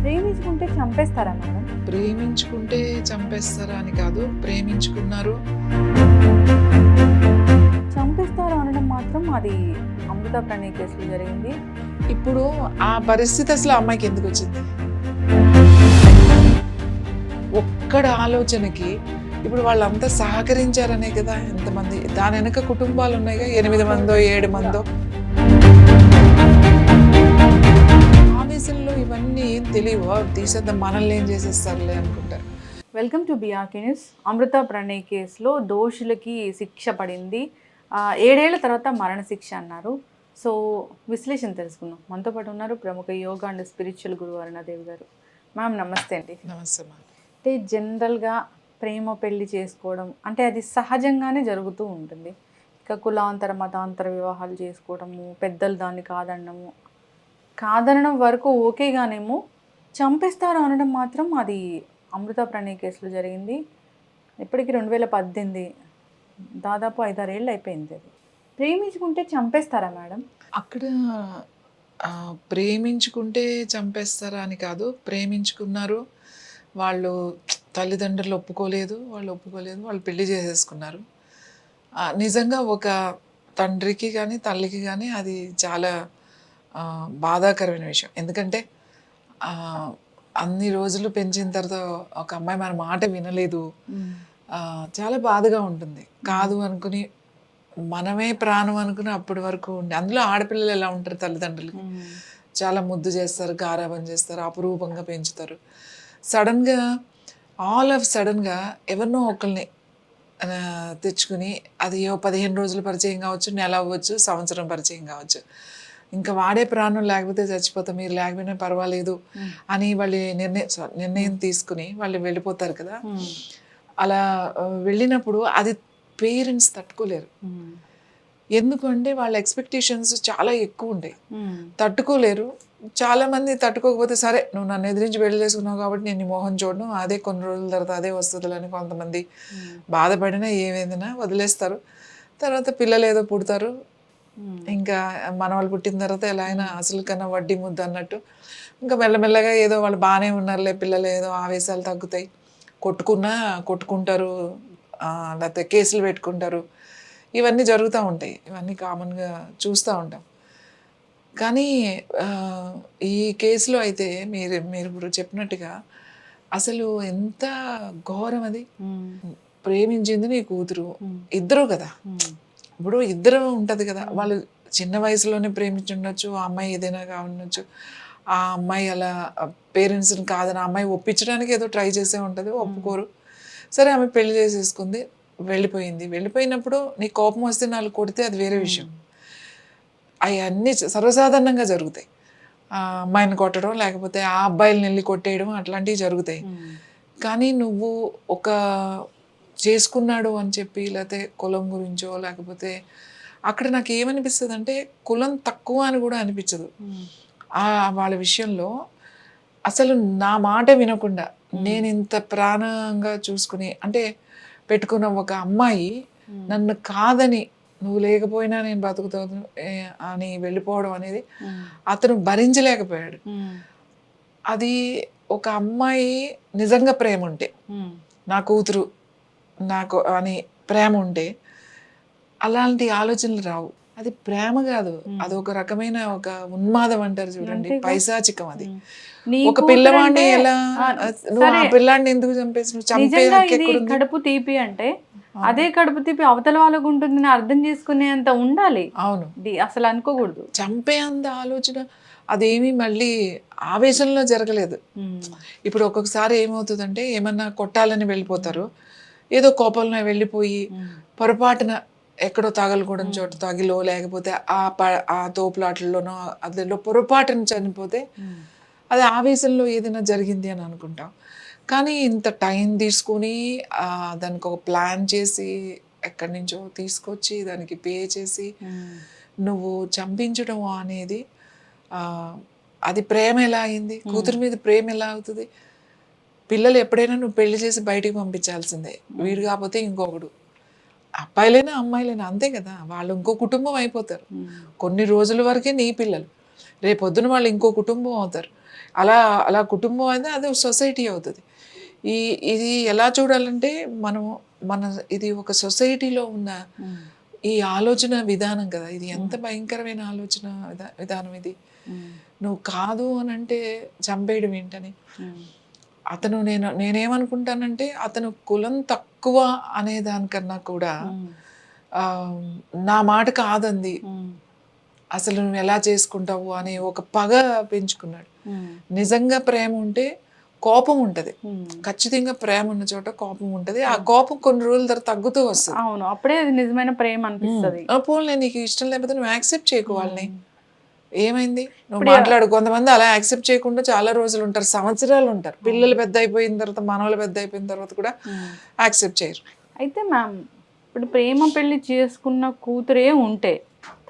ప్రేమించుకుంటే చంపేస్తారా మేడం? ప్రేమించుకుంటే చంపేస్తారా అని కాదు, ప్రేమించుకున్నారు. చంపేస్తారు అనడం మాత్రం అది అమృత ప్రణయ్ కేసులో జరిగింది. ఇప్పుడు ఆ పరిస్థితి అసలు ఆ అమ్మాయికి ఎందుకు వచ్చింది? ఒక్కడ ఆలోచనకి ఇప్పుడు వాళ్ళంతా సహకరించారనే కదా ఎంతమంది, దాని వెనక కుటుంబాలు ఉన్నాయిగా, 8 మందో 7 మందో. ఆవేశంలో ఇవన్నీ ఏం తెలియవు, తీసేద్దాం మనల్ని ఏం చేసేస్తారులే అనుకుంటారు. Welcome to BRK news. Amrutha Pranay కేసులో దోషులకి శిక్ష పడింది. 7 ఏళ్ల తర్వాత మరణశిక్ష అన్నారు. సో విశ్లేషణ తెలుసుకుందాం. మనతో పాటు ఉన్నారు ప్రముఖ యోగా అండ్ స్పిరిచువల్ గురువు అరుణాదేవి గారు. మ్యామ్ నమస్తే అండి. నమస్తే మా. అంటే జనరల్గా ప్రేమ పెళ్లి చేసుకోవడం అంటే అది సహజంగానే జరుగుతూ ఉంటుంది. ఇక కులాంతర మతాంతర వివాహాలు చేసుకోవడము, పెద్దలు దాన్ని కాదనడం వరకు ఓకేగానేమో, చంపేస్తారు అనడం మాత్రం అది అమృత ప్రణయ్ కేసులో జరిగింది. ఇప్పటికి 2018, దాదాపు 5-6 ఏళ్ళు అయిపోయింది. అది ప్రేమించుకుంటే చంపేస్తారా మేడం? అక్కడ ప్రేమించుకుంటే చంపేస్తారా అని కాదు, ప్రేమించుకున్నారు, వాళ్ళు తల్లిదండ్రులు ఒప్పుకోలేదు, వాళ్ళు పెళ్లి చేసేసుకున్నారు. నిజంగా ఒక తండ్రికి కానీ తల్లికి కానీ అది చాలా బాధాకరమైన విషయం. ఎందుకంటే అన్ని రోజులు పెంచిన తర్వాత ఒక అమ్మాయి మన మాట వినలేదు, చాలా బాధగా ఉంటుంది. కాదు అనుకుని మనమే ప్రాణం అనుకుని అప్పటి వరకు ఉండి, అందులో ఆడపిల్లలు ఎలా ఉంటారు, తల్లిదండ్రులకి చాలా ముద్దు చేస్తారు, గారాబం చేస్తారు, అపురూపంగా పెంచుతారు. సడన్గా సడన్గా ఎవరినో ఒకరిని తెచ్చుకుని, అది 15 రోజులు పరిచయం కావచ్చు, నెల అవ్వచ్చు, సంవత్సరం పరిచయం కావచ్చు, ఇంకా వాడే ప్రాణం లేకపోతే చచ్చిపోతాం, మీరు లేకపోయినా పర్వాలేదు అని వాళ్ళు నిర్ణయం తీసుకుని వాళ్ళు వెళ్ళిపోతారు కదా. అలా వెళ్ళినప్పుడు అది పేరెంట్స్ తట్టుకోలేరు. ఎందుకంటే వాళ్ళ ఎక్స్పెక్టేషన్స్ చాలా ఎక్కువ ఉంటాయి, తట్టుకోలేరు. చాలా మంది తట్టుకోకపోతే, సరే నువ్వు నన్ను ఎదిరించి పెళ్లి చేసుకున్నావు కాబట్టి నేను నీ మోహం చూడను, అదే కొన్ని రోజుల తర్వాత అదే వస్తుందని కొంతమంది బాధపడినా ఏమైందినా వదిలేస్తారు. తర్వాత పిల్లలు ఏదో పుడతారు, ఇంకా మనవాళ్ళు పుట్టిన తర్వాత ఎలా అయినా అసలు కన్నా వడ్డీ ముద్ద అన్నట్టు ఇంకా మెల్లమెల్లగా ఏదో వాళ్ళు బాగానే ఉన్నారులే, పిల్లలు ఏదో ఆవేశాలు తగ్గుతాయి, కొట్టుకుంటారు, లేకపోతే కేసులు పెట్టుకుంటారు, ఇవన్నీ జరుగుతూ ఉంటాయి. ఇవన్నీ కామన్గా చూస్తూ ఉంటాం. కానీ ఈ కేసులో అయితే మీరు ఇప్పుడు చెప్పినట్టుగా అసలు ఎంత ఘోరం అది. ప్రేమించింది నీ కూతురు, ఇద్దరు కదా, ఇప్పుడు ఇద్దరు ఉంటుంది కదా, వాళ్ళు చిన్న వయసులోనే ప్రేమించి ఉండొచ్చు, ఆ అమ్మాయి ఏదైనా కావచ్చు, ఆ అమ్మాయి అలా పేరెంట్స్ని కాదని ఆ అమ్మాయి ఒప్పించడానికి ఏదో ట్రై చేసే ఉంటుంది, ఒప్పుకోరు. సరే ఆమె పెళ్లి చేసేసుకుంది, వెళ్ళిపోయినప్పుడు నీ కోపం వస్తే 4 కొడితే అది వేరే విషయం. అవన్నీ సర్వసాధారణంగా జరుగుతాయి. ఆ అమ్మాయిని కొట్టడం, లేకపోతే ఆ అబ్బాయిని వెళ్ళి కొట్టేయడం, అట్లాంటివి జరుగుతాయి. కానీ నువ్వు ఒక చేసుకున్నాడు అని చెప్పి, లేకపోతే కులం గురించో, లేకపోతే అక్కడ నాకు ఏమనిపిస్తుంది అంటే కులం తక్కువ అని కూడా అనిపించదు. వాళ్ళ విషయంలో అసలు నా మాట వినకుండా నేను ఇంత ప్రాణంగా చూసుకుని అంటే పెట్టుకున్న ఒక అమ్మాయి నన్ను కాదని, నువ్వు లేకపోయినా నేను బతుకుతాను అని వెళ్ళిపోవడం అనేది అతను భరించలేకపోయాడు. అది ఒక అమ్మాయి నిజంగా ప్రేమ ఉంటే, నా కూతురు నాకు అని ప్రేమ ఉంటే అలాంటి ఆలోచనలు రావు. అది ప్రేమ కాదు, అది ఒక రకమైన ఒక ఉన్మాదం అంటారు చూడండి, పైశాచికం. అది ఒక పిల్లవాడిని ఎలా, నువ్వు ఆ పిల్లాడిని ఎందుకు చంపేసి, నువ్వు చంపే హక్కు ఎక్కడుంది? కడుపు తీపి అంటే అదే కడుపు తీపి అవతల వాళ్ళకు ఉంటుందని అర్థం చేసుకునేంత ఉండాలి. అవును, అసలు అనుకోకూడదు. చంపే అంత ఆలోచన అదేమీ మళ్ళీ ఆవేశంలో జరగలేదు. ఇప్పుడు ఒక్కొక్కసారి ఏమవుతుందంటే ఏమన్నా కొట్టాలని వెళ్ళిపోతారు, ఏదో కోపంలో వెళ్ళిపోయి పొరపాటున ఎక్కడో తగలకూడని చోట తగిలో, లేకపోతే ఆ తోపులాటల్లోనో అదిలో పొరపాటున చనిపోతే అది ఆవేశంలో ఏదైనా జరిగింది అని అనుకుంటాం. కానీ ఇంత టైం తీసుకుని దానికి ఒక ప్లాన్ చేసి ఎక్కడి నుంచో తీసుకొచ్చి దానికి పే చేసి నువ్వు చంపించడం అనేది, అది ప్రేమ ఎలా అయింది? కూతురు మీద ప్రేమ ఎలా అవుతుంది? పిల్లలు ఎప్పుడైనా నువ్వు పెళ్లి చేసి బయటికి పంపించాల్సిందే, వీడు కాకపోతే ఇంకొకడు, అబ్బాయిలైనా అమ్మాయిలైనా అంతే కదా, వాళ్ళు ఇంకో కుటుంబం అయిపోతారు. కొన్ని రోజుల వరకే నీ పిల్లలు, రేపొద్దున వాళ్ళు ఇంకో కుటుంబం అవుతారు. అలా అలా కుటుంబం అయితే అదే సొసైటీ అవుతుంది. ఇది ఎలా చూడాలంటే మన ఇది ఒక సొసైటీలో ఉన్న ఈ ఆలోచన విధానం కదా, ఇది ఎంత భయంకరమైన ఆలోచన విధానం ఇది. నువ్వు కాదు అని అంటే చంపేయడం ఏంటని. అతను నేనేమనుకుంటానంటే అతను కులం తక్కువ అనే దానికన్నా కూడా నా మాట కాదంది, అసలు నువ్వు ఎలా చేసుకుంటావు అనే ఒక పగ పెంచుకున్నాడు. నిజంగా ప్రేమ ఉంటే కోపం ఉంటది, ఖచ్చితంగా ప్రేమ ఉన్న చోట కోపం ఉంటది. ఆ కోపం కొన్ని రోజుల తర్వాత తగ్గుతూ వస్తుంది. అవును, అప్పుడే అది నిజమైన ప్రేమ అనిపిస్తుంది. పోన్లే నీకు ఇష్టం లేకపోతే నువ్వు యాక్సెప్ట్ చేయకు వాళ్ళని, ఏమైంది నువ్వు మాట్లాడు. కొంతమంది అలా యాక్సెప్ట్ చేయకుండా చాలా రోజులు ఉంటారు, సంవత్సరాలు ఉంటారు. పిల్లలు పెద్ద అయిపోయిన తర్వాత, మనవలు పెద్ద అయిపోయిన తర్వాత కూడా యాక్సెప్ట్ చేయరు. అయితే మ్యామ్, ఇప్పుడు ప్రేమ పెళ్లి చేసుకున్న కూతురే ఉంటే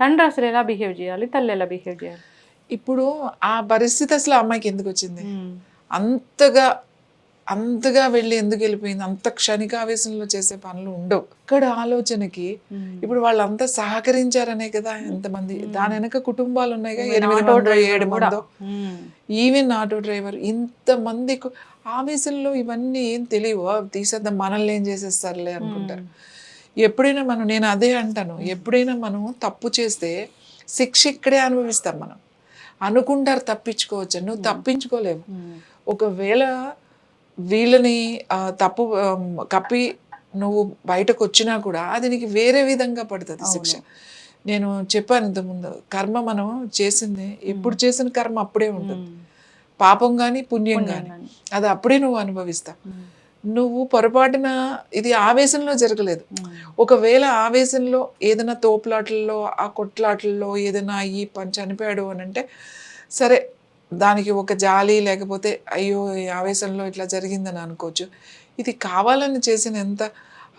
తండ్రి అసలు ఎలా బిహేవ్ చేయాలి, తల్లి ఎలా బిహేవ్ చేయాలి? ఇప్పుడు ఆ పరిస్థితి అసలు అమ్మాయికి ఎందుకు వచ్చింది? అంతగా వెళ్ళి ఎందుకు వెళ్ళిపోయింది? అంత క్షణికావేశంలో చేసే పనులు ఉండవు. ఇక్కడ ఆలోచనకి ఇప్పుడు వాళ్ళంతా సహకరించారనే కదా ఎంతమంది. దాని వెనక కుటుంబాలు ఉన్నాయి, 8 మందో 7 మందో, ఈవెన్ ఆటో డ్రైవర్, ఇంతమంది ఆవేశంలో ఇవన్నీ ఏం తెలియవు. తీసేద్దాం, మనల్ని ఏం చేసేస్తారులే అనుకుంటారు. ఎప్పుడైనా నేను అదే అంటాను, ఎప్పుడైనా మనం తప్పు చేస్తే శిక్ష ఇక్కడే అనుభవిస్తాం. మనం అనుకుంటారు తప్పించుకోవచ్చు, నువ్వు తప్పించుకోలేవు. ఒకవేళ వీళ్ళని తప్పు కప్పి నువ్వు బయటకు వచ్చినా కూడా అది నీకు వేరే విధంగా పడుతుంది శిక్ష. నేను చెప్పాను ఇంతకుముందు, కర్మ మనం చేసింది, ఎప్పుడు చేసిన కర్మ అప్పుడే ఉంటుంది. పాపం కానీ పుణ్యం కానీ అది అప్పుడే నువ్వు అనుభవిస్తావు. నువ్వు పొరపాటున ఇది ఆవేశంలో జరగలేదు. ఒకవేళ ఆవేశంలో ఏదైనా తోపులాటల్లో, ఆ కొట్లాటల్లో ఏదైనా ఈ చనిపోయాడు అని అంటే సరే, దానికి ఒక జాలి లేకపోతే అయ్యో ఈ ఆవేశంలో ఇట్లా జరిగిందని అనుకోవచ్చు. ఇది కావాలని చేసిన ఎంత,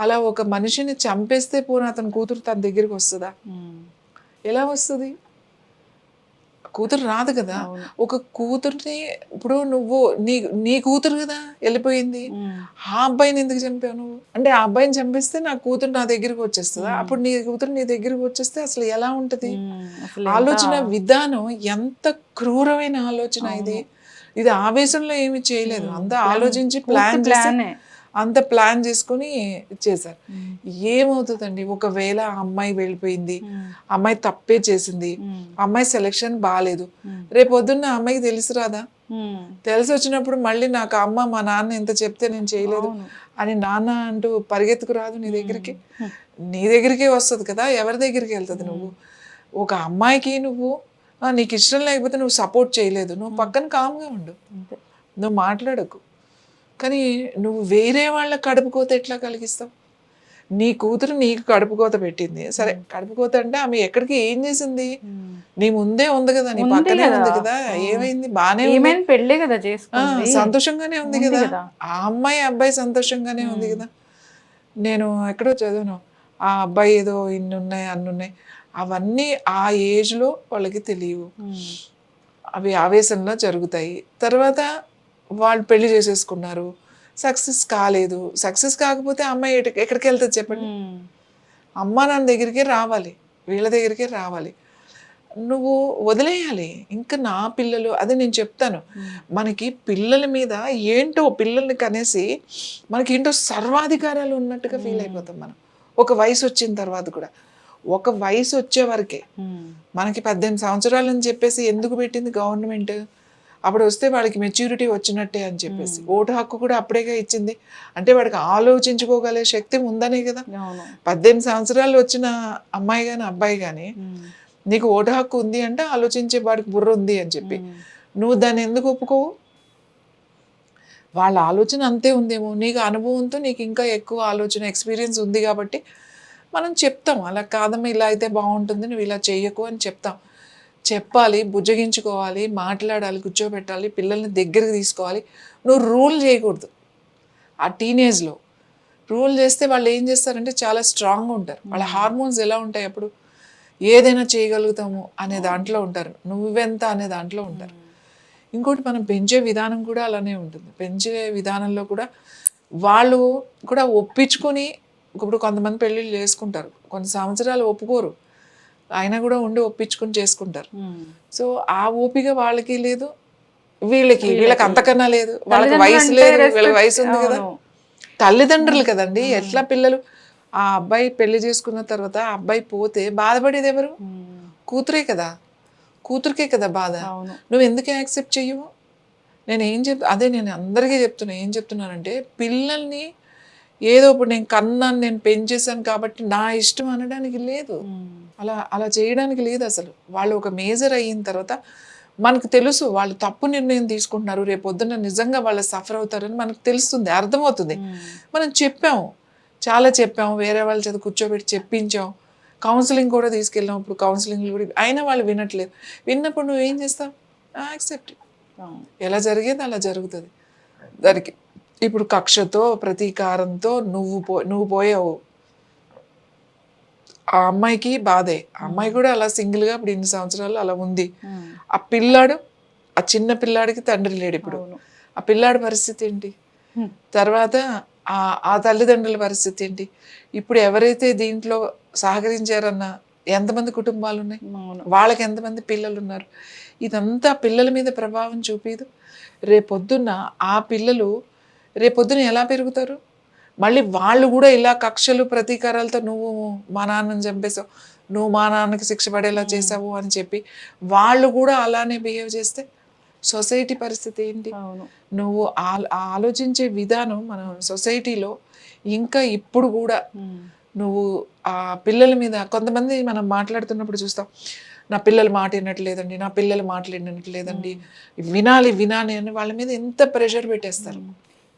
అలా ఒక మనిషిని చంపేస్తే పోనీ అతని కూతురు తన దగ్గరికి వస్తుందా? ఎలా వస్తుంది? కూతురు రాదు కదా. ఒక కూతుర్ని ఇప్పుడు నువ్వు నీ కూతురు కదా వెళ్ళిపోయింది, ఆ అబ్బాయిని ఎందుకు చంపావు నువ్వు? అంటే ఆ అబ్బాయిని చంపిస్తే నా కూతురు నా దగ్గరికి వచ్చేస్తుందా? అప్పుడు నీ కూతురు నీ దగ్గరికి వచ్చేస్తే అసలు ఎలా ఉంటది? ఆలోచన విధానం ఎంత క్రూరమైన ఆలోచన ఇది. ఇది ఆవేశంలో ఏమి చేయలేదు, అంతా ఆలోచించి అంత ప్లాన్ చేసుకుని చేశారు. ఏమవుతుందండి ఒకవేళ ఆ అమ్మాయి వెళ్ళిపోయింది, అమ్మాయి తప్పే చేసింది, అమ్మాయి సెలెక్షన్ బాగాలేదు, రేపు పొద్దున్న అమ్మాయికి తెలిసి రాదా? తెలిసి వచ్చినప్పుడు మళ్ళీ నాకు అమ్మ మా నాన్న ఎంత చెప్తే నేను చేయలేదు అని నాన్న అంటూ పరిగెత్తుకు రాదు నీ దగ్గరికి? నీ దగ్గరికే వస్తుంది కదా, ఎవరి దగ్గరికి వెళ్తుంది? నువ్వు ఒక అమ్మాయికి నీకు ఇష్టం లేకపోతే నువ్వు సపోర్ట్ చేయలేదు, నువ్వు పక్కన కామ్గా ఉండు, నువ్వు మాట్లాడకు. కానీ నువ్వు వేరే వాళ్ళ కడుపుకోత ఎట్లా కలిగిస్తావు? నీ కూతురు నీకు కడుపుకోత పెట్టింది, సరే కడుపుకోత అంటే ఆమె ఎక్కడికి ఏం చేసింది? నీ ముందే ఉంది కదా, నీ పక్కనే ఉంది కదా, ఏమైంది? బానే పెళ్ళే కదా చేసుకుంది, సంతోషంగానే ఉంది కదా. ఆ అమ్మాయి అబ్బాయి సంతోషంగానే ఉంది కదా. నేను ఎక్కడో చదివాను, ఆ అబ్బాయి ఏదో ఇన్ని ఉన్నాయి అన్ని ఉన్నాయి, అవన్నీ ఆ ఏజ్లో వాళ్ళకి తెలియవు, అవి ఆవేశంలో జరుగుతాయి. తర్వాత వాళ్ళు పెళ్లి చేసేసుకున్నారు, సక్సెస్ కాలేదు. సక్సెస్ కాకపోతే అమ్మాయి ఎక్కడికి వెళ్తుంది చెప్పండి? అమ్మ నాన్న దగ్గరికే రావాలి, వీళ్ళ దగ్గరికే రావాలి. నువ్వు వదిలేయాలి. ఇంకా నా పిల్లలు, అదే నేను చెప్తాను, మనకి పిల్లల మీద ఏంటో, పిల్లల్ని కనేసి మనకి ఏంటో సర్వాధికారాలు ఉన్నట్టుగా ఫీల్ అయిపోతాం మనం. ఒక వయసు వచ్చిన తర్వాత కూడా, ఒక వయసు వచ్చే వరకే. మనకి 18 సంవత్సరాలు అని చెప్పేసి ఎందుకు పెట్టింది గవర్నమెంట్? అప్పుడు వస్తే వాడికి మెచ్యూరిటీ వచ్చినట్టే అని చెప్పేసి. ఓటు హక్కు కూడా అప్పుడేగా ఇచ్చింది, అంటే వాడికి ఆలోచించుకోగలే శక్తి ఉందనే కదా. 18 సంవత్సరాలు వచ్చిన అమ్మాయి కానీ అబ్బాయి కానీ నీకు ఓటు హక్కు ఉంది అంటే ఆలోచించే వాడికి బుర్ర ఉంది అని చెప్పి. నువ్వు దాన్ని ఎందుకు ఒప్పుకోవు? వాళ్ళ ఆలోచన అంతే ఉందేమో, నీకు అనుభవంతో నీకు ఇంకా ఎక్కువ ఆలోచన ఎక్స్పీరియన్స్ ఉంది కాబట్టి మనం చెప్తాం, అలా కాదమ్మా ఇలా అయితే బాగుంటుంది, నువ్వు ఇలా చెయ్యకు అని చెప్తాం. చెప్పాలి, బుజ్జగించుకోవాలి, మాట్లాడాలి, కూర్చోబెట్టాలి, పిల్లల్ని దగ్గరికి తీసుకోవాలి. నువ్వు రూల్ చేయకూడదు. ఆ టీనేజ్లో రూల్ చేస్తే వాళ్ళు ఏం చేస్తారంటే చాలా స్ట్రాంగ్గా ఉంటారు. వాళ్ళ హార్మోన్స్ ఎలా ఉంటాయి, అప్పుడు ఏదైనా చేయగలుగుతాము అనే దాంట్లో ఉంటారు, నువ్వెంత అనే దాంట్లో ఉంటారు. ఇంకోటి మనం పెంచే విధానం కూడా అలానే ఉంటుంది. పెంచే విధానంలో కూడా వాళ్ళు కూడా ఒప్పించుకొని, ఇప్పుడు కొంతమంది పెళ్ళిళ్ళు చేసుకుంటారు, కొన్ని సంవత్సరాలు ఒప్పుకోరు, అయినా కూడా ఉండి ఒప్పించుకొని చేసుకుంటారు. సో ఆ ఓపిక వాళ్ళకి లేదు, వీళ్ళకి అంతకన్నా లేదు, వాళ్ళకి వయసు లేదు, వీళ్ళకి వయసు ఉంది కదా, తల్లిదండ్రులు కదండి. ఎట్లా పిల్లలు ఆ అబ్బాయి పెళ్లి చేసుకున్న తర్వాత ఆ అబ్బాయి పోతే బాధపడేది ఎవరు? కూతురే కదా, కూతురికే కదా బాధ. నువ్వు ఎందుకు యాక్సెప్ట్ చెయ్యవు? నేను అందరికీ చెప్తున్నా, ఏం చెప్తున్నానంటే పిల్లల్ని ఏదో ఇప్పుడు నేను కన్నాను, నేను పెంచేశాను కాబట్టి నా ఇష్టం అనడానికి లేదు. అలా చేయడానికి లేదు అసలు. వాళ్ళు ఒక మేజర్ అయిన తర్వాత మనకు తెలుసు వాళ్ళు తప్పు నిర్ణయం తీసుకుంటున్నారు, రేపు పొద్దున్న నిజంగా వాళ్ళు సఫర్ అవుతారని మనకు తెలుస్తుంది, అర్థమవుతుంది. మనం చాలా చెప్పాము, వేరే వాళ్ళ చేత కూర్చోబెట్టి చెప్పించాం, కౌన్సిలింగ్ కూడా తీసుకెళ్ళాం. ఇప్పుడు కౌన్సిలింగ్ కూడా అయినా వాళ్ళు వినట్లేదు. విన్నప్పుడు నువ్వు ఏం చేస్తావు? యాక్సెప్ట్. ఎలా జరిగేది అలా జరుగుతుంది. దానికి ఇప్పుడు కక్షతో ప్రతీకారంతో నువ్వు పోయావు, ఆ అమ్మాయికి బాధే. ఆ అమ్మాయి కూడా అలా సింగిల్గా ఇప్పుడు ఇన్ని సంవత్సరాలు అలా ఉంది. ఆ చిన్న పిల్లాడికి తండ్రి లేడు ఇప్పుడు. ఆ పిల్లాడి పరిస్థితి ఏంటి? తర్వాత ఆ తల్లిదండ్రుల పరిస్థితి ఏంటి? ఇప్పుడు ఎవరైతే దీంట్లో సహకరించారన్న ఎంతమంది కుటుంబాలు ఉన్నాయి, వాళ్ళకి ఎంతమంది పిల్లలు ఉన్నారు? ఇదంతా పిల్లల మీద ప్రభావం చూపేదు. రేపొద్దున్న ఆ పిల్లలు రేపొద్దున ఎలా పెరుగుతారు? మళ్ళీ వాళ్ళు కూడా ఇలా కక్షలు ప్రతీకారాలతో నువ్వు మా నాన్నని చంపేశావు, నువ్వు మా నాన్నకి శిక్ష పడేలా చేసావు అని చెప్పి వాళ్ళు కూడా అలానే బిహేవ్ చేస్తే సొసైటీ పరిస్థితి ఏంటి? నువ్వు ఆలోచించే విధానం మన సొసైటీలో ఇంకా ఇప్పుడు కూడా నువ్వు ఆ పిల్లల మీద కొంతమంది మనం మాట్లాడుతున్నప్పుడు చూస్తాం, నా పిల్లలు మాట వినట్లేదండి, నా పిల్లలు మాట్లాడినట్లేదండి, వినాలి అని వాళ్ళ మీద ఎంత ప్రెషర్ పెట్టేస్తారు.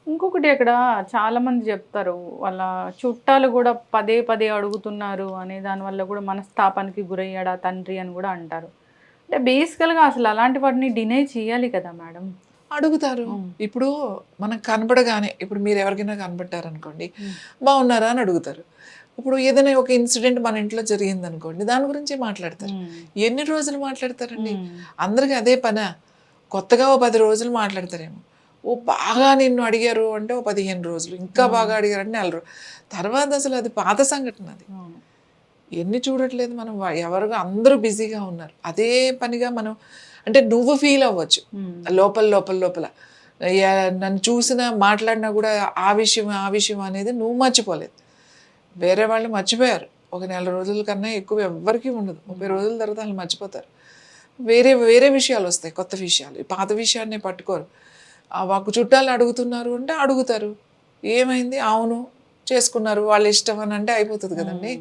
ఇంకొకటి అక్కడ చాలా మంది చెప్తారు, వాళ్ళ చుట్టాలు కూడా పదే పదే అడుగుతున్నారు అనే దానివల్ల కూడా మనస్తాపానికి గురయ్యాడా తండ్రి అని కూడా అంటారు. అంటే బేసికల్గా అసలు అలాంటి వాటిని డినై చేయాలి కదా మేడం? అడుగుతారు. ఇప్పుడు మనకు కనపడగానే, ఇప్పుడు మీరు ఎవరికైనా కనపడ్డారనుకోండి, బాగున్నారా అని అడుగుతారు. ఇప్పుడు ఏదైనా ఒక ఇన్సిడెంట్ మన ఇంట్లో జరిగింది అనుకోండి, దాని గురించి మాట్లాడతారు. ఎన్ని రోజులు మాట్లాడతారండి? అందరికీ అదే పనా? కొత్తగా 10 రోజులు మాట్లాడతారేమో. బాగా నిన్ను అడిగారు అంటే 15 రోజులు, ఇంకా బాగా అడిగారు అంటే 4 రోజులు. తర్వాత అసలు అది పాత సంఘటన. అది ఎన్ని చూడట్లేదు మనం, ఎవరుగా అందరూ బిజీగా ఉన్నారు. అదే పనిగా మనం అంటే నువ్వు ఫీల్ అవ్వచ్చు లోపల నన్ను చూసినా మాట్లాడినా కూడా ఆ విషయం అనేది నువ్వు మర్చిపోలేదు, వేరే వాళ్ళు మర్చిపోయారు. ఒక 4 రోజుల కన్నా ఎక్కువ ఎవ్వరికీ ఉండదు. 30 రోజుల తర్వాత వాళ్ళు మర్చిపోతారు. వేరే విషయాలు వస్తాయి, కొత్త విషయాలు. పాత విషయాన్ని పట్టుకోరు. మాకు చుట్టాలు అడుగుతున్నారు అంటే అడుగుతారు, ఏమైంది, అవును చేసుకున్నారు, వాళ్ళ ఇష్టం అని అంటే అయిపోతుంది కదండి.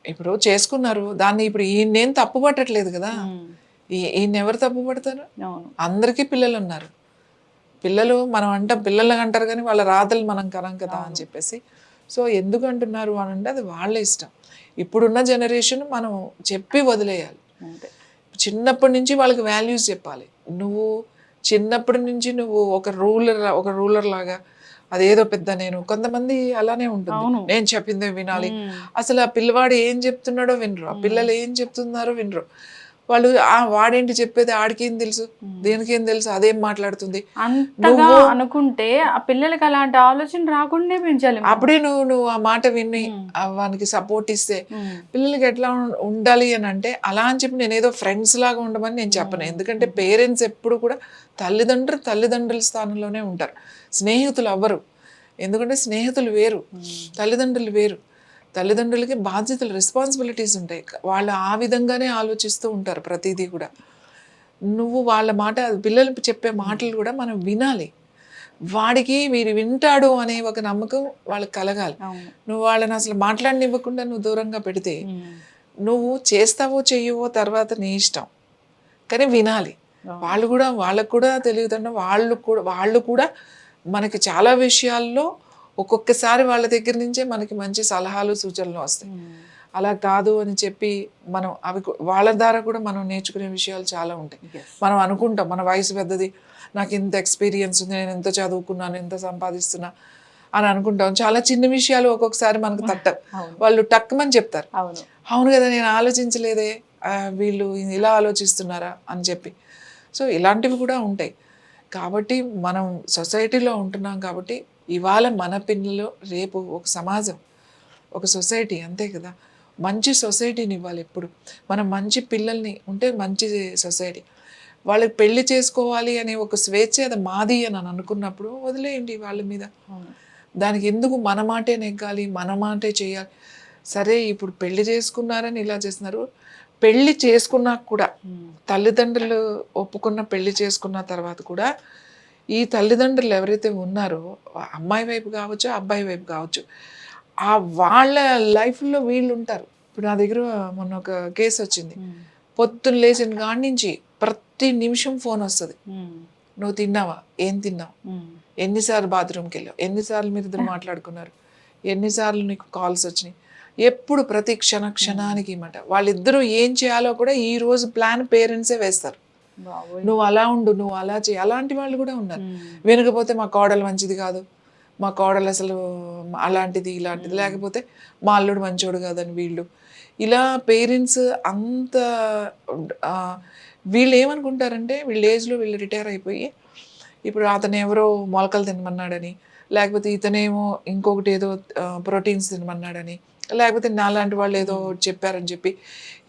ఇప్పుడు చేసుకున్నారు, దాన్ని ఇప్పుడు ఈయనేం తప్పు పట్టట్లేదు కదా. ఈయన ఎవరు తప్పు పడతారు? అందరికీ పిల్లలు ఉన్నారు. పిల్లలు మనం అంటాం, పిల్లలు అంటారు కానీ వాళ్ళ రాతలు మనం కనం కదా అని చెప్పేసి. సో ఎందుకు అంటున్నారు అని అంటే అది వాళ్ళ ఇష్టం. ఇప్పుడున్న జనరేషన్ మనం చెప్పి వదిలేయాలి. చిన్నప్పటి నుంచి వాళ్ళకి వాల్యూస్ చెప్పాలి. నువ్వు చిన్నప్పటి నుంచి నువ్వు ఒక రూలర్ లాగా అదేదో పెద్ద కొంతమంది అలానే ఉంటుంది, నేను చెప్పిందే వినాలి. అసలు ఆ పిల్లవాడు ఏం చెప్తున్నాడో వినరు, ఆ పిల్లలు ఏం చెప్తున్నారో వినరు. వాళ్ళు వాడేంటి చెప్పేది, ఆడికేం తెలుసు, దేనికేం తెలుసు, అదేం మాట్లాడుతుంది అంతగా అనుకుంటే ఆ పిల్లలకి అలాంటి ఆలోచన రాకుండా పెంచాలి. అప్పుడే నువ్వు ఆ మాట విని వానికి సపోర్ట్ ఇస్తే పిల్లలకి ఎట్లా ఉండాలి అని అంటే, అలా అని చెప్పి నేను ఏదో ఫ్రెండ్స్ లాగా ఉండమని నేను చెప్పను. ఎందుకంటే పేరెంట్స్ ఎప్పుడు కూడా తల్లిదండ్రుల స్థానంలోనే ఉంటారు, స్నేహితులు అవ్వరు. ఎందుకంటే స్నేహితులు వేరు, తల్లిదండ్రులు వేరు. తల్లిదండ్రులకి బాధ్యతలు, రెస్పాన్సిబిలిటీస్ ఉంటాయి. వాళ్ళు ఆ విధంగానే ఆలోచిస్తూ ఉంటారు ప్రతిదీ కూడా. నువ్వు వాళ్ళ మాట, పిల్లలు చెప్పే మాటలు కూడా మనం వినాలి. వాడికి వీడు వింటాడు అనే ఒక నమ్మకం వాళ్ళకి కలగాలి. నువ్వు వాళ్ళని అసలు మాట్లాడనివ్వకుండా నువ్వు దూరంగా పెడితే నువ్వు చేస్తావో చెయ్యవో తర్వాత నీ ఇష్టం, కానీ వినాలి. వాళ్ళకు కూడా తెలియదండి. వాళ్ళు కూడా మనకి చాలా విషయాల్లో ఒక్కొక్కసారి వాళ్ళ దగ్గర నుంచే మనకి మంచి సలహాలు సూచనలు వస్తాయి. అలా కాదు అని చెప్పి మనం వాళ్ళ ద్వారా కూడా మనం నేర్చుకునే విషయాలు చాలా ఉంటాయి. మనం అనుకుంటాం మన వయసు పెద్దది, నాకు ఇంత ఎక్స్పీరియన్స్ ఉంది, నేను ఎంత చదువుకున్నాను, ఎంత సంపాదిస్తున్నా అని అనుకుంటాం. చాలా చిన్న విషయాలు ఒక్కొక్కసారి మనకు వాళ్ళు టక్కుమని చెప్తారు, అవును కదా నేను ఆలోచించలేదే, వీళ్ళు ఇలా ఆలోచిస్తున్నారా అని చెప్పి. సో ఇలాంటివి కూడా ఉంటాయి. కాబట్టి మనం సొసైటీలో ఉంటున్నాం కాబట్టి ఇవాళ మన పిల్లలు రేపు ఒక సమాజం, ఒక సొసైటీ, అంతే కదా. మంచి సొసైటీని ఇవ్వాలి. ఎప్పుడు మనం మంచి పిల్లల్ని ఉంటే మంచి సొసైటీ. వాళ్ళకి పెళ్లి చేసుకోవాలి అనే ఒక స్వేచ్ఛ అది మాది అని అనుకున్నప్పుడు వదిలేయండి వాళ్ళ మీద. దానికి ఎందుకు మన మాటే నెగ్గాలి, మన మాటే చేయాలి? సరే ఇప్పుడు పెళ్లి చేసుకున్నారని ఇలా చేస్తున్నారు, పెళ్లి చేసుకున్నాక కూడా తల్లిదండ్రులు ఒప్పుకున్న పెళ్లి చేసుకున్న తర్వాత కూడా ఈ తల్లిదండ్రులు ఎవరైతే ఉన్నారో అమ్మాయి వైపు కావచ్చు అబ్బాయి వైపు కావచ్చు, ఆ వాళ్ళ లైఫ్లో వీళ్ళు ఉంటారు. ఇప్పుడు నా దగ్గర మొన్న ఒక కేసు వచ్చింది. పొద్దున్న లేచిన కాడి నుంచి ప్రతి నిమిషం ఫోన్ వస్తుంది. నువ్వు తిన్నావా, ఏం తిన్నావు, ఎన్నిసార్లు బాత్రూమ్కి వెళ్ళావు, ఎన్నిసార్లు మీరు ఇద్దరు మాట్లాడుకున్నారు, ఎన్నిసార్లు నీకు కాల్స్ వచ్చినాయి, ఎప్పుడు ప్రతి క్షణానికి మాట. వాళ్ళిద్దరూ ఏం చేయాలో కూడా ఈ రోజు ప్లాన్ పేరెంట్సే వేస్తారు. నువ్వు అలా ఉండు, నువ్వు అలా చేయి. అలాంటి వాళ్ళు కూడా ఉన్నారు. వినకపోతే మా కోడలు మంచిది కాదు, మా కోడలు అసలు అలాంటిది ఇలాంటిది, లేకపోతే మా అల్లుడు మంచోడు కాదని వీళ్ళు. ఇలా పేరెంట్స్ అంత వీళ్ళు ఏమనుకుంటారంటే వీళ్ళ ఏజ్లో వీళ్ళు రిటైర్ అయిపోయి ఇప్పుడు అతను ఎవరో మొలకలు తినమన్నాడని, లేకపోతే ఇతనేమో ఇంకొకటి ఏదో ప్రోటీన్స్ తినమన్నాడని, లేకపోతే నాలాంటి వాళ్ళు ఏదో చెప్పారని చెప్పి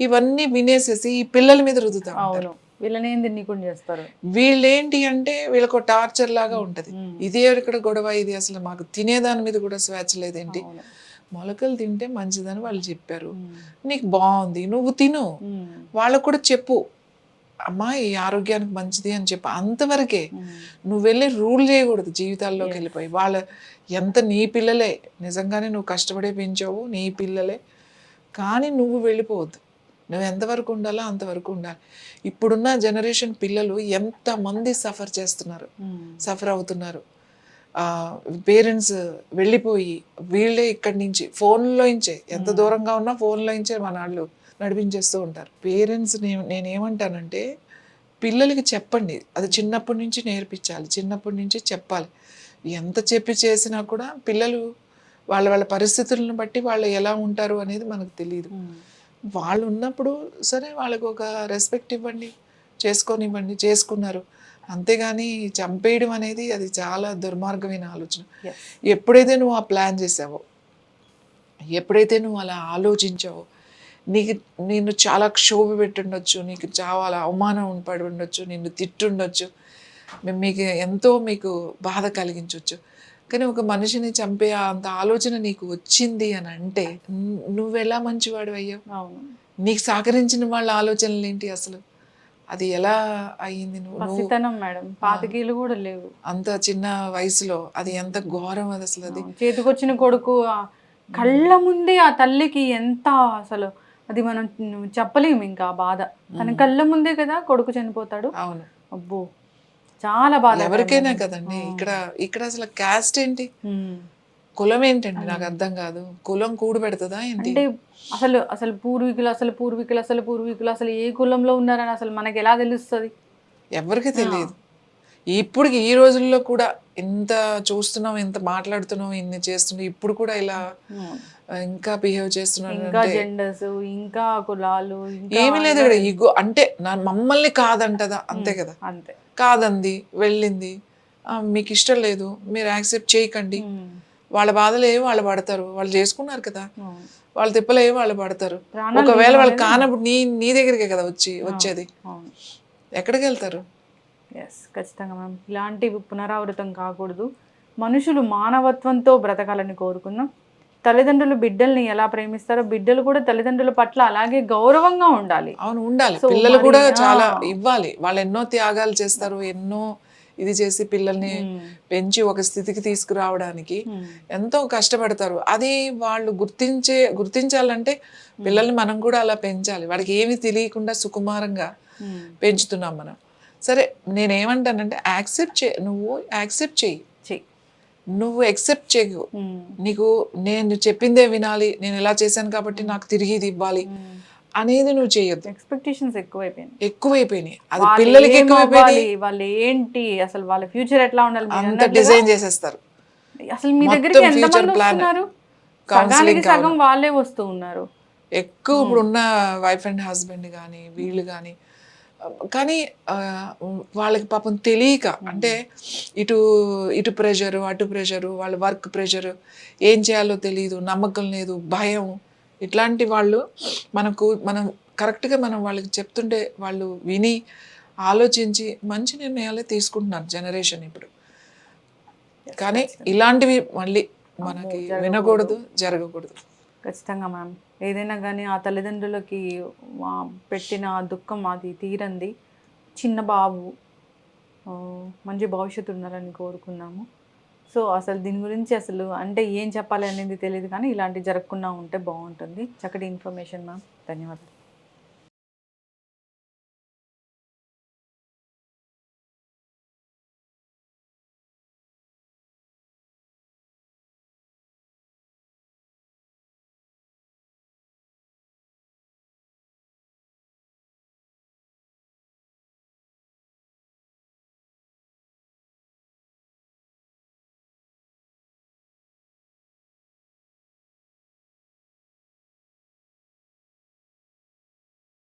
ఇవన్నీ వినేసేసి ఈ పిల్లల మీద రుద్దుతా ఉంటారు. వీళ్ళని ఏం తిన్నకుండా చేస్తారు. వీళ్ళేంటి అంటే వీళ్ళకు టార్చర్ లాగా ఉంటది. ఇదే ఇక్కడ గొడవ, ఇది అసలు మాకు తినేదాని మీద కూడా స్వేచ్ఛ లేదేంటి, మొలకలు తింటే మంచిదని వాళ్ళు చెప్పారు, నీకు బాగుంది నువ్వు తిను, వాళ్ళకు కూడా చెప్పు అమ్మా ఈ ఆరోగ్యానికి మంచిది అని చెప్పి, అంతవరకే. నువ్వు వెళ్ళి రూల్ చేయకూడదు జీవితాల్లోకి వెళ్ళిపోయి. వాళ్ళ ఎంత నీ పిల్లలే, నిజంగానే నువ్వు కష్టపడే పెంచావు నీ పిల్లలే, కానీ నువ్వు వెళ్ళిపోవద్దు. నువ్వు ఎంతవరకు ఉండాలో అంతవరకు ఉండాలి. ఇప్పుడున్న జనరేషన్ పిల్లలు ఎంతమంది సఫర్ అవుతున్నారు. పేరెంట్స్ వెళ్ళిపోయి వీళ్ళే ఇక్కడి నుంచి ఫోన్లోంచే, ఎంత దూరంగా ఉన్నా ఫోన్లోంచే మన వాళ్ళు నడిపించేస్తూ ఉంటారు. పేరెంట్స్ నేనేమంటానంటే పిల్లలకి చెప్పండి, అది చిన్నప్పటి నుంచి నేర్పించాలి, చిన్నప్పటి నుంచి చెప్పాలి. ఎంత చెప్పి చేసినా కూడా పిల్లలు వాళ్ళ పరిస్థితులను బట్టి వాళ్ళు ఎలా ఉంటారు అనేది మనకు తెలియదు. వాళ్ళు ఉన్నప్పుడు సరే వాళ్ళకు ఒక రెస్పెక్ట్ ఇవ్వండి, చేసుకున్నారు. అంతేగాని చంపేయడం అనేది అది చాలా దుర్మార్గమైన ఆలోచన. ఎప్పుడైతే నువ్వు ఆ ప్లాన్ చేసావో, ఎప్పుడైతే నువ్వు అలా ఆలోచించావో, నిన్ను చాలా క్షోభ పెట్టుండొచ్చు, నీకు చాలా అవమానం పడి ఉండొచ్చు, నిన్ను తిట్టుండొచ్చు, మీకు బాధ కలిగించవచ్చు. కానీ ఒక మనిషిని చంపే అంత ఆలోచన నీకు వచ్చింది అని అంటే నువ్వెలా మంచివాడు అయ్యావు? నీకు సహకరించిన వాళ్ళ ఆలోచనలు ఏంటి అసలు? అది ఎలా అయ్యింది? మేడం 25 కూడా లేవు అంత చిన్న వయసులో. అది ఎంత ఘోరం అది అసలు. అది చేతికొచ్చిన కొడుకు కళ్ళ ముందే ఆ తల్లికి ఎంత అసలు అది మనం చెప్పలేము ఇంకా బాధ. తన కళ్ళ ముందే కదా కొడుకు చనిపోతాడు. అవును. అబ్బో చాలా బాధ. ఎవరికైనా కదండి. ఇక్కడ అసలు క్యాస్ట్ ఏంటి, కులం ఏంటండి నాకు అర్థం కాదు. కులం కూడు పెడుతుందా ఏంటి? అంటే అసలు పూర్వీకులు అసలు ఏ కులంలో ఉన్నారని అసలు మనకి ఎలా తెలుస్తుంది? ఎవరికి తెలియదు. ఇప్పుడు ఈ రోజుల్లో కూడా ఇంత చూస్తున్నాం, ఇంత మాట్లాడుతున్నాం, ఇన్ని చేస్తున్నాం, ఇప్పుడు కూడా ఇలా ఇంకా బిహేవ్ చేస్తున్నారు. ఇంకా జెండర్స్, ఇంకా కులాలు, ఏమీ లేదు ఇక్కడ. ఇగో అంటే మమ్మల్ని కాదంటదా, అంతే కదా. అంతే, కాదంది, వెళ్ళింది, మీకు ఇష్టం లేదు, మీరు యాక్సెప్ట్ చేయకండి. వాళ్ళ బాధలు ఏవి వాళ్ళు పడతారు, వాళ్ళు చేసుకున్నారు కదా, వాళ్ళ తిప్పలు ఏవి వాళ్ళు పడతారు. ఒకవేళ వాళ్ళు కానప్పుడు నీ దగ్గరికే కదా వచ్చేది, ఎక్కడికి వెళ్తారు? ఖచ్చితంగా మ్యామ్, ఇలాంటివి పునరావృతం కాకూడదు. మనుషులు మానవత్వంతో బ్రతకాలని కోరుకుందాం. తల్లిదండ్రులు బిడ్డల్ని ఎలా ప్రేమిస్తారో బిడ్డలు కూడా తల్లిదండ్రుల పట్ల అలాగే గౌరవంగా ఉండాలి. అవును, ఉండాలి. పిల్లలు కూడా చాలా ఇవ్వాలి. వాళ్ళు ఎన్నో త్యాగాలు చేస్తారు, ఎన్నో ఇది చేసి పిల్లల్ని పెంచి ఒక స్థితికి తీసుకురావడానికి ఎంతో కష్టపడతారు. అది వాళ్ళు గుర్తించాలంటే పిల్లల్ని మనం కూడా అలా పెంచాలి. వాడికి ఏమి తెలియకుండా సుకుమారంగా పెంచుతున్నాం మనం. సరే, నేనేమంటానంటే నువ్వు యాక్సెప్ట్ చెయ్యి. నువ్వు ఎక్సెప్ట్ చేయవు. నీకు నేను చెప్పిందే వినాలి, నేను ఎలా చేశాను కాబట్టి నాకు తిరిగి ఇది ఇవ్వాలి అనేది నువ్వు చేయొద్దు. ఎక్స్పెక్టేషన్స్ ఎక్కువైపోయినాయి. అది పిల్లలకి ఎక్కువైపోయింది. వాళ్ళు ఏంటి అసలు, వాళ్ళ ఫ్యూచర్ ఎట్లా ఉండాలి అంత డిజైన్ చేసేస్తారు. అసలు మీ దగ్గరికి ఎంతమంది వస్తున్నారు? సగానికి సగం వాళ్ళే వస్తూ ఉన్నారు ఎక్కువ. ఇప్పుడు ఉన్న వైఫ్ అండ్ హస్బెండ్ కానీ వీళ్ళు కానీ, కానీ వాళ్ళకి పాపం తెలియక, అంటే ఇటు ప్రెషరు, అటు ప్రెషరు, వాళ్ళ వర్క్ ప్రెషరు, ఏం చేయాలో తెలియదు, నమ్మకం లేదు, భయం, ఇట్లాంటి వాళ్ళు మనం కరెక్ట్గా మనం వాళ్ళకి చెప్తుంటే వాళ్ళు విని ఆలోచించి మంచి నిర్ణయాలే తీసుకుంటున్నారు జనరేషన్ ఇప్పుడు. కానీ ఇలాంటివి మళ్ళీ మనకి వినకూడదు, జరగకూడదు. ఖచ్చితంగా మ్యామ్. ఏదైనా కానీ ఆ తల్లిదండ్రులకి పెట్టిన ఆ దుఃఖం అది తీరంది. చిన్న బాబు ఆ, మంచి భవిష్యత్తు ఉండాలని కోరుకుందాము. సో అసలు దీని గురించి అసలు అంటే ఏం చెప్పాలి అనేది తెలియదు, కానీ ఇలాంటివి జరగకుండా ఉంటే బాగుంటుంది. చక్కటి ఇన్ఫర్మేషన్ మ్యామ్, ధన్యవాదాలు.